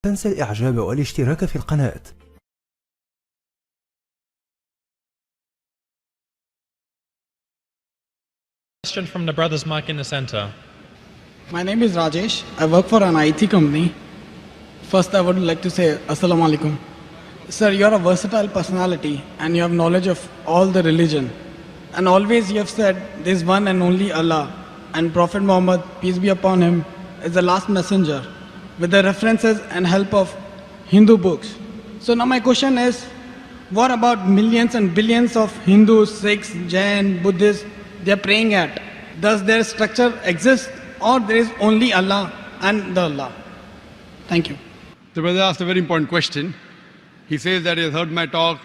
تنسى الإعجاب والاشتراك في القناة. Question from the brother's mic in the center. My name is Rajesh. I work for an IT company. First, I would like to say Assalamu alaikum. Sir, you are a versatile personality and you have knowledge of all the religion. And always you have said there is one and only Allah, and Prophet Muhammad, peace be upon him, is the last messenger, with the references and help of Hindu books. So now my question is, what about millions and billions of Hindus, Sikhs, Jain, Buddhists they are praying at? Does their structure exist, or there is only Allah and the Allah? Thank you. The brother asked a very important question. He says that he has heard my talk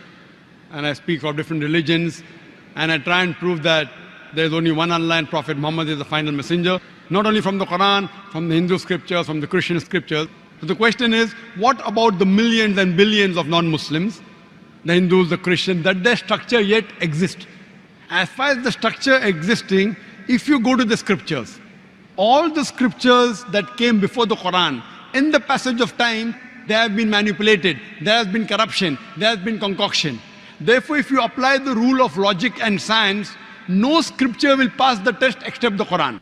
and I speak of different religions and I try and prove that there is only one Allah and Prophet Muhammad is the final messenger, not only from the Quran, from the Hindu scriptures, from the Christian scriptures. So the question is, what about the millions and billions of non-Muslims, the Hindus, the Christians, that their structure yet exists? As far as the structure existing, if you go to the scriptures, all the scriptures that came before the Quran, in the passage of time, they have been manipulated, there has been corruption, there has been concoction. Therefore, if you apply the rule of logic and science, no scripture will pass the test except the Quran.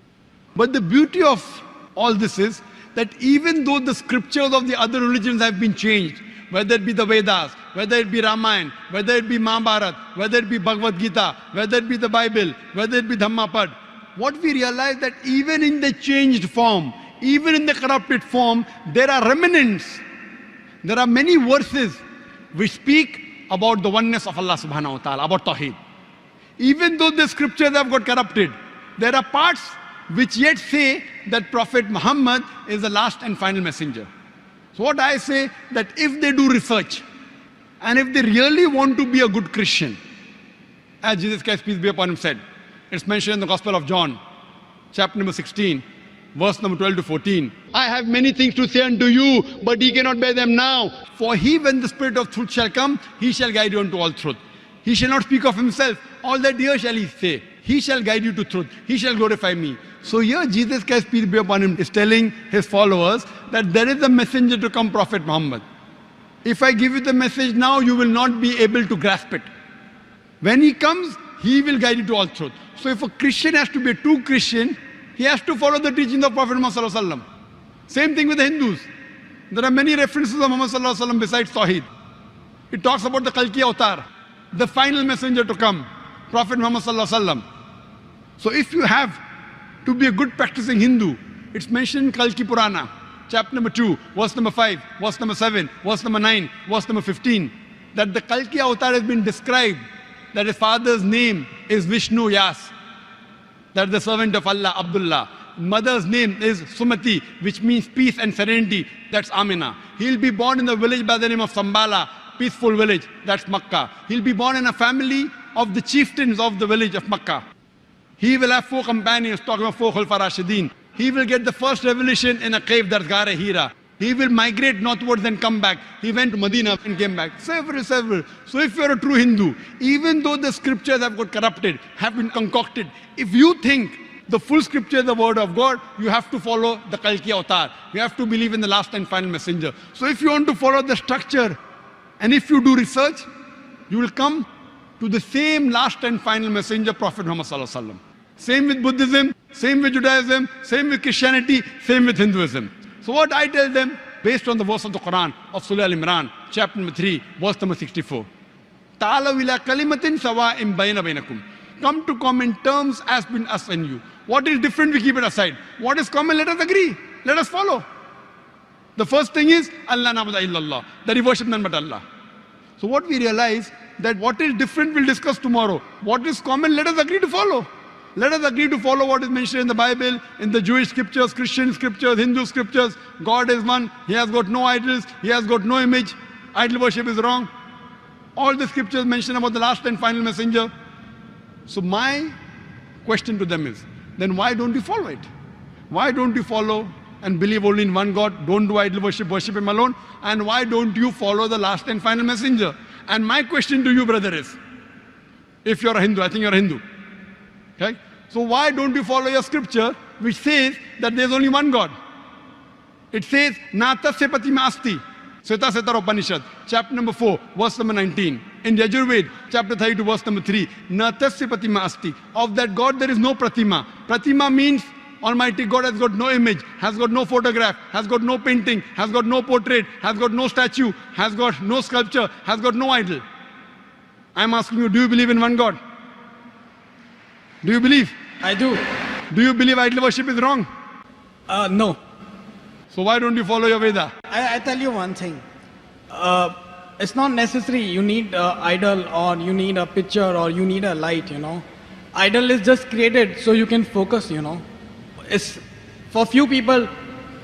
But the beauty of all this is that even though the scriptures of the other religions have been changed, whether it be the Vedas, whether it be Ramayana, whether it be Mahabharata, whether it be Bhagavad Gita, whether it be the Bible, whether it be Dhammapad, what we realize that even in the changed form, even in the corrupted form, there are remnants. There are many verses which speak about the oneness of Allah subhanahu wa ta'ala, about Tawheed. Even though the scriptures have got corrupted, there are parts which yet say that Prophet Muhammad is the last and final messenger. So what I say, that if they do research, and if they really want to be a good Christian, as Jesus Christ, peace be upon him, said, it's mentioned in the Gospel of John, chapter number 16, verse number 12 to 14. I have many things to say unto you, but ye cannot bear them now. For he, when the Spirit of truth shall come, he shall guide you unto all truth. He shall not speak of himself. All that dear shall he say. He shall guide you to truth. He shall glorify me. So here Jesus Christ, peace be upon him, is telling his followers that there is a messenger to come, Prophet Muhammad. If I give you the message now, you will not be able to grasp it. When he comes, he will guide you to all truth. So if a Christian has to be a true Christian, he has to follow the teachings of Prophet Muhammad sallallahu alaihi wasallam. Same thing with the Hindus. There are many references of Muhammad sallallahu alaihi wasallam besides Tawheed. It talks about the Kalki Avatar, the final messenger to come, Prophet Muhammad sallallahu alaihi wasallam. So if you have to be a good practicing Hindu, it's mentioned in Kalki Purana, chapter number 2, verse number 5, verse number 7, verse number 9, verse number 15, that the Kalki Avatar has been described, that his father's name is Vishnu Yas, that the servant of Allah, Abdullah. Mother's name is Sumati, which means peace and serenity, that's Amina. He'll be born in the village by the name of Sambala, peaceful village, that's Makkah. He'll be born in a family of the chieftains of the village of Makkah. He will have 4 companions, talking of 4 Khulfa Rashidin. He will get the first revelation in a cave, that's Ghar Hira. He will migrate northwards and come back. He went to Medina and came back. Several. So if you're a true Hindu, even though the scriptures have got corrupted, have been concocted, if you think the full scripture is the word of God, you have to follow the Kalki Avatar. You have to believe in the last and final messenger. So if you want to follow the structure, and if you do research, you will come to the same last and final messenger, Prophet Muhammad sallallahu alaihi wasallam. Same with Buddhism, same with Judaism, same with Christianity, same with Hinduism. So what I tell them, based on the verse of the Quran of Surah Al-Imran, chapter number 3, verse number 64. Ta'alaw ila kalimatin sawa'in bayna bainakum. Come to common terms as between us and you. What is different, we keep it aside. What is common, let us agree. Let us follow. The first thing is, Allah na'budu illallah, that we worship none but Allah. So what we realize, that what is different we'll discuss tomorrow. What is common, let us agree to follow. Let us agree to follow what is mentioned in the Bible, in the Jewish scriptures, Christian scriptures, Hindu scriptures. God is one. He has got no idols. He has got no image. Idol worship is wrong. All the scriptures mention about the last and final messenger. So my question to them is, then why don't you follow it? Why don't you follow and believe only in one God? Don't do idol worship, worship him alone. And why don't you follow the last and final messenger? And my question to you, brother, is, if you're a Hindu, I think you're a Hindu. Okay? So why don't you follow your scripture which says that there's only one God? It says, Natasya Pratima Asti. Svetasvatara Upanishad, chapter number 4, verse number 19. In Yajurved, chapter 32, verse number 3. Natasya Pratima Asti. Of that God there is no Pratima. Pratima means Almighty God has got no image, has got no photograph, has got no painting, has got no portrait, has got no statue, has got no sculpture, has got no idol. I am asking you, do you believe in one God? Do you believe? I do. Do you believe idol worship is wrong? No. So why don't you follow your Veda? I tell you one thing. It's not necessary you need an idol or you need a picture or you need a light, you know. Idol is just created so you can focus, you know. It's for few people,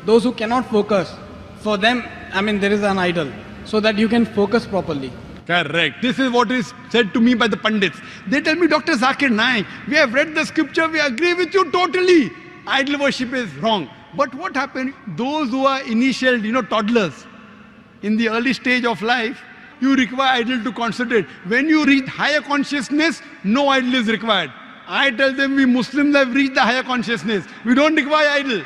those who cannot focus, for them, I mean, there is an idol so that you can focus properly. Correct. This is what is said to me by the Pandits. They tell me, Dr. Zakir Naik, we have read the scripture, we agree with you totally. Idol worship is wrong. But what happened? Those who are initial, toddlers, in the early stage of life, you require idol to concentrate. When you reach higher consciousness, no idol is required. I tell them we Muslims have reached the higher consciousness. We don't require idol.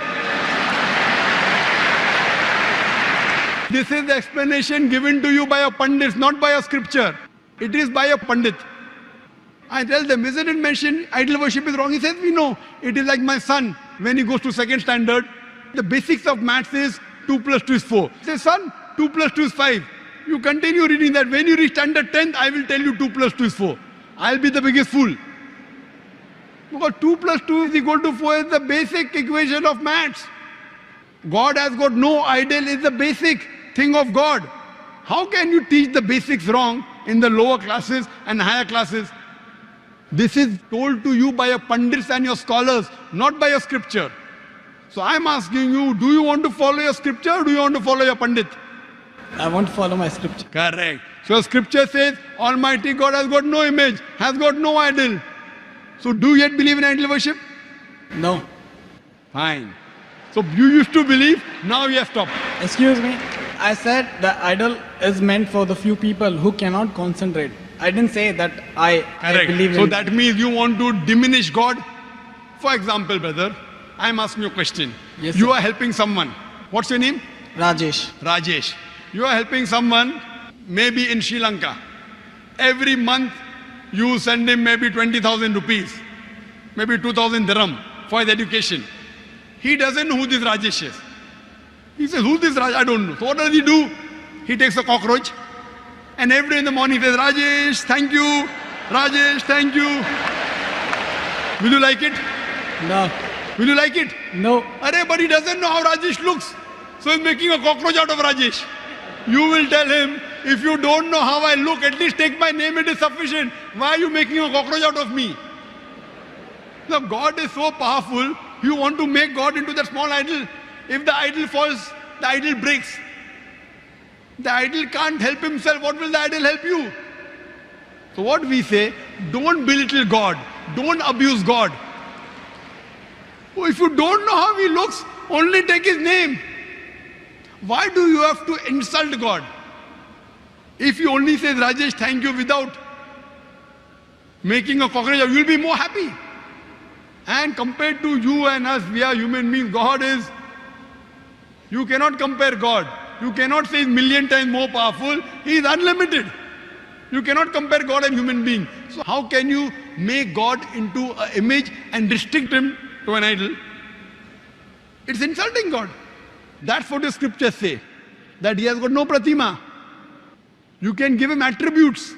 This is the explanation given to you by a Pandit, not by a scripture. It is by a Pandit. I tell them, isn't it mentioned idol worship is wrong? He says, we know. It is like my son, when he goes to second standard, the basics of maths is 2 plus 2 is 4. He says, son, 2 plus 2 is 5. You continue reading that. When you reach standard 10th, I will tell you 2 plus 2 is 4. I'll be the biggest fool. Because 2 plus 2 is equal to 4 is the basic equation of maths. God has got no idol, is the basic thing of God. How can you teach the basics wrong in the lower classes and higher classes? This is told to you by your Pandits and your scholars, not by your scripture. So I'm asking you, do you want to follow your scripture or do you want to follow your Pandit? I want to follow my scripture. Correct. So scripture says, Almighty God has got no image, has got no idol. So do you yet believe in idol worship? No. Fine. So you used to believe, now you have stopped. Excuse me. I said the idol is meant for the few people who cannot concentrate. I didn't say that I believe in. So that means you want to diminish God? For example, brother, I'm asking you a question. Yes, you sir. are helping someone. What's your name? Rajesh. Rajesh. You are helping someone, maybe in Sri Lanka. Every month, you send him maybe 20,000 rupees, maybe 2,000 dirham for his education. He doesn't know who this Rajesh is. He says, who's this Rajesh? I don't know. So what does he do? He takes a cockroach and every day in the morning he says, Rajesh, thank you. Rajesh, thank you. Will you like it? No. Will you like it? No. Arey, but he doesn't know how Rajesh looks. So he's making a cockroach out of Rajesh. You will tell him, if you don't know how I look, at least take my name, it is sufficient. Why are you making a cockroach out of me? Now God is so powerful, you want to make God into that small idol. If the idol falls, the idol breaks. The idol can't help himself. What will the idol help you? So what we say, don't belittle God. Don't abuse God. If you don't know how he looks, only take his name. Why do you have to insult God? If he only says, Rajesh, thank you, without making a cockroach, you'll be more happy. And compared to you and us, we are human beings. God is, you cannot compare God. You cannot say he's million times more powerful. He is unlimited. You cannot compare God and human being. So how can you make God into an image and restrict him to an idol? It's insulting God. That's what the scriptures say. That he has got no pratima. You can give him attributes,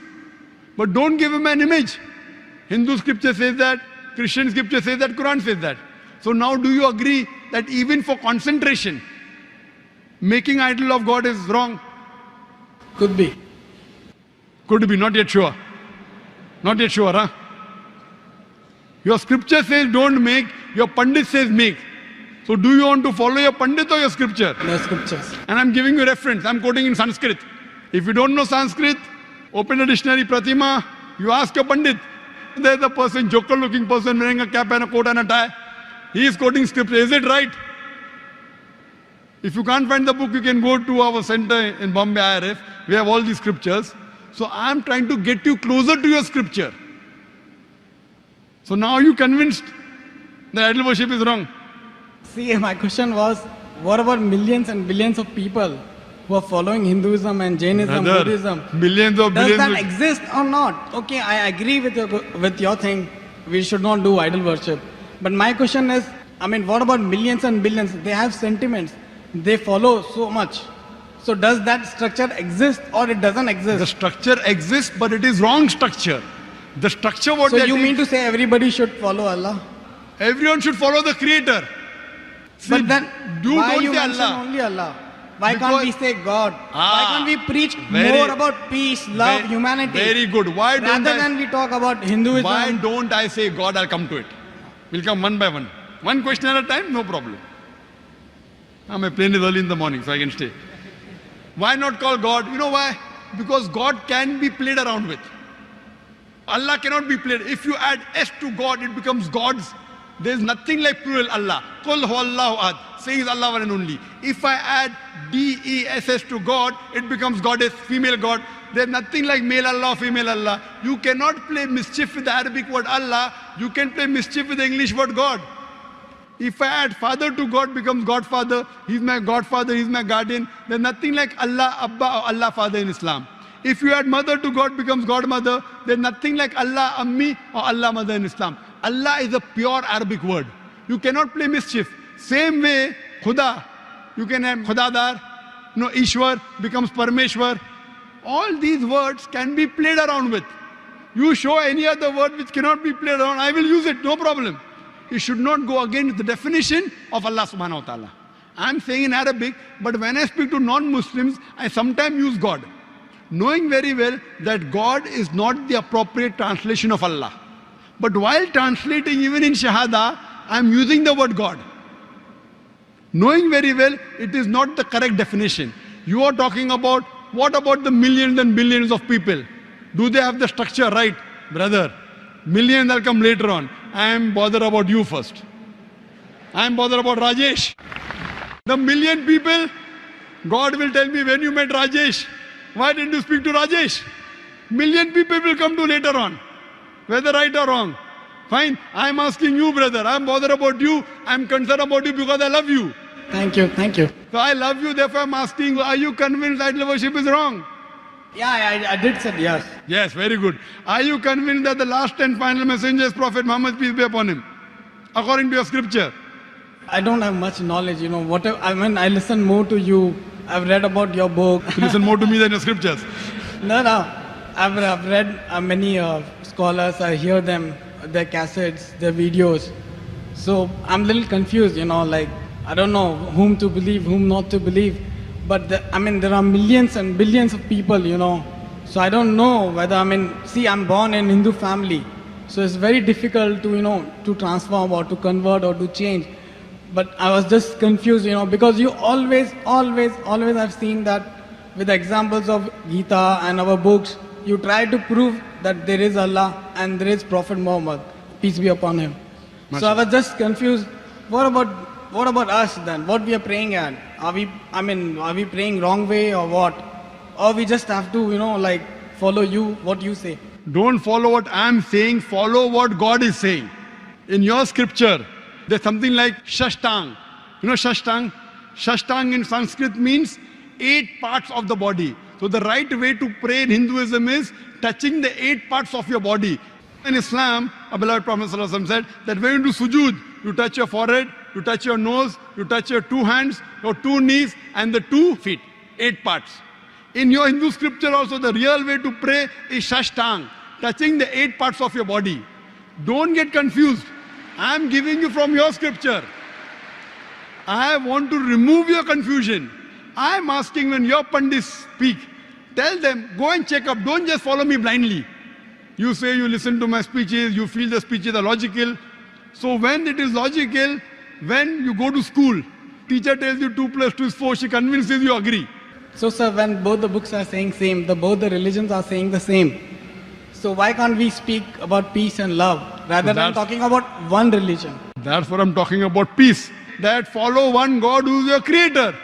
but don't give him an image. Hindu scripture says that, Christian scripture says that, Quran says that. So now do you agree that even for concentration, making idol of God is wrong? Could be. Could be, not yet sure. Not yet sure, huh? Your scripture says don't make, your Pandit says make. So do you want to follow your Pandit or your scripture? The scriptures. And I'm giving you reference. I'm quoting in Sanskrit. If you don't know Sanskrit, open a dictionary, Pratima, you ask your Pandit. There's a person, joker-looking person wearing a cap and a coat and a tie. He is quoting scripture. Is it right? If you can't find the book, you can go to our center in Bombay IRF. We have all these scriptures. So I'm trying to get you closer to your scripture. So now are you convinced that idol worship is wrong? See, my question was, what about millions and billions of people who are following Hinduism and Jainism, Brother, Buddhism? millions of Does billions that of- exist or not? Okay, I agree with your thing. We should not do idol worship. But my question is, I mean, what about millions and billions? They have sentiments. They follow so much. So does that structure exist or it doesn't The exist? structure exists, but it is wrong structure. The structure what So they you think- mean to say everybody should follow Allah? everyone should follow the Creator. See, But then you why don't you say mention Allah. only Allah? Why can't we Because- say God? Why can't we preach very- more about peace, love, Very- humanity? Very good. Why don't Rather I, than we talk about Hinduism. why don't I say God? I'll come to it. We'll come one by one. One question at a time, no problem. My plane is early in the morning, so I can stay. Why not call God? You know why? Because God can be played around with. Allah cannot be played. If you add S to God, it becomes God's. There is nothing like plural Allah. Qul huwallahu ahad. Saying Allah one and only. If I add D-E-S-S to God, it becomes goddess, female God. There's nothing like male Allah, female Allah. You cannot play mischief with the Arabic word Allah. You can play mischief with the English word God. If I add father to God, becomes Godfather. He's my Godfather, he's my guardian. There's nothing like Allah Abba or Allah Father in Islam. If you add mother to God, becomes Godmother. There's nothing like Allah Ammi or Allah Mother in Islam. Allah is a pure Arabic word. You cannot play mischief. Same way, Khuda. You can have Khudadar. Ishwar becomes Parmeshwar. All these words can be played around with. You show any other word which cannot be played around, I will use it, no problem. You should not go against the definition of Allah subhanahu wa ta'ala. I'm saying in Arabic, but when I speak to non-Muslims, I sometimes use God. Knowing very well that God is not the appropriate translation of Allah. But while translating even in Shahada, I'm using the word God. Knowing very well it is not the correct definition. You are talking about, what about the millions and billions of people? Do they have the structure right? Brother, millions will come later on. I am bothered about you first. I am bothered about Rajesh. The million people, God will tell me when you met Rajesh. Why didn't you speak to Rajesh? Million people will come to later on. Whether right or wrong. Fine, I am asking you, brother. I am bothered about you. I am concerned about you because I love you. Thank you, thank you. So I love you, therefore I am asking, are you convinced idol worship is wrong? Yeah, I did say yes. Yes, very good. Are you convinced that the last and final messenger is Prophet Muhammad, peace be upon him? According to your scripture. I don't have much knowledge, whatever. I mean, I listen more to you. I've read about your book. You listen more to me than your scriptures. No. I've read many scholars. I hear them, their cassettes, their videos. So I'm a little confused, like I don't know whom to believe, whom not to believe. But there are millions and billions of people, So I don't know whether, I'm born in Hindu family. So it's very difficult to, to transform or to convert or to change. But I was just confused, because you always have seen that with the examples of Gita and our books, you try to prove that there is Allah and there is Prophet Muhammad, peace be upon him. So I was just confused. What about us then? What we are praying at? Are we praying wrong way or what? Or we just have to, follow you, what you say? Don't follow what I'm saying, follow what God is saying. In your scripture, there's something like Shashtang. You know Shashtang? Shashtang in Sanskrit means 8 parts of the body. So the right way to pray in Hinduism is touching the 8 parts of your body. In Islam, our beloved Prophet ﷺ said that when you do sujood, you touch your forehead, you touch your nose, you touch your 2 hands, your 2 knees and the 2 feet. 8 parts. In your Hindu scripture also, the real way to pray is Shashtang, touching the 8 parts of your body. Don't get confused. I am giving you from your scripture. I want to remove your confusion. I am asking when your pandits speak, tell them, go and check up. Don't just follow me blindly. You say you listen to my speeches, you feel the speeches are logical. So when it is logical, when you go to school, teacher tells you 2 + 2 is 4, she convinces you agree. So sir, when both the books are saying same, both the religions are saying the same. So why can't we speak about peace and love rather than talking about one religion? That's what I'm talking about, peace. That follow one God who is your creator.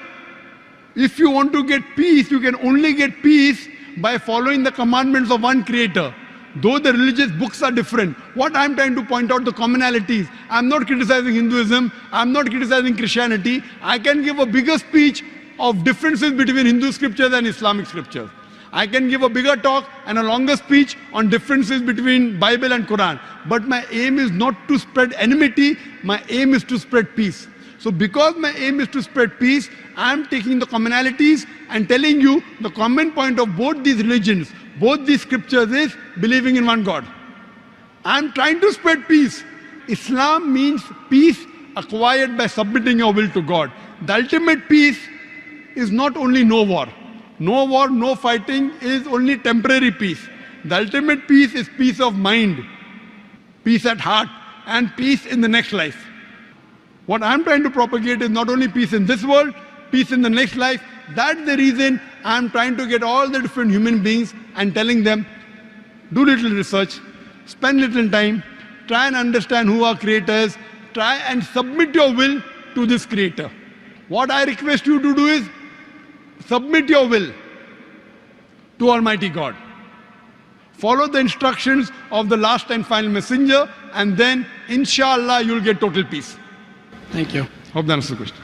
If you want to get peace, you can only get peace by following the commandments of one creator. Though the religious books are different, what I'm trying to point out the commonalities. I'm not criticizing Hinduism, I'm not criticizing Christianity. I can give a bigger speech of differences between Hindu scriptures and Islamic scriptures. I can give a bigger talk and a longer speech on differences between Bible and Quran. But my aim is not to spread enmity, my aim is to spread peace. So because my aim is to spread peace, I am taking the commonalities and telling you the common point of both these religions, both these scriptures is believing in one God. I am trying to spread peace. Islam means peace acquired by submitting your will to God. The ultimate peace is not only no war. No war, no fighting is only temporary peace. The ultimate peace is peace of mind, peace at heart, and peace in the next life. What I'm trying to propagate is not only peace in this world, peace in the next life. That's the reason I'm trying to get all the different human beings and telling them, do little research, spend little time, try and understand who our creator is, try and submit your will to this creator. What I request you to do is submit your will to Almighty God. Follow the instructions of the last and final messenger, and then inshallah you'll get total peace. Thank you. Hope that answers the question.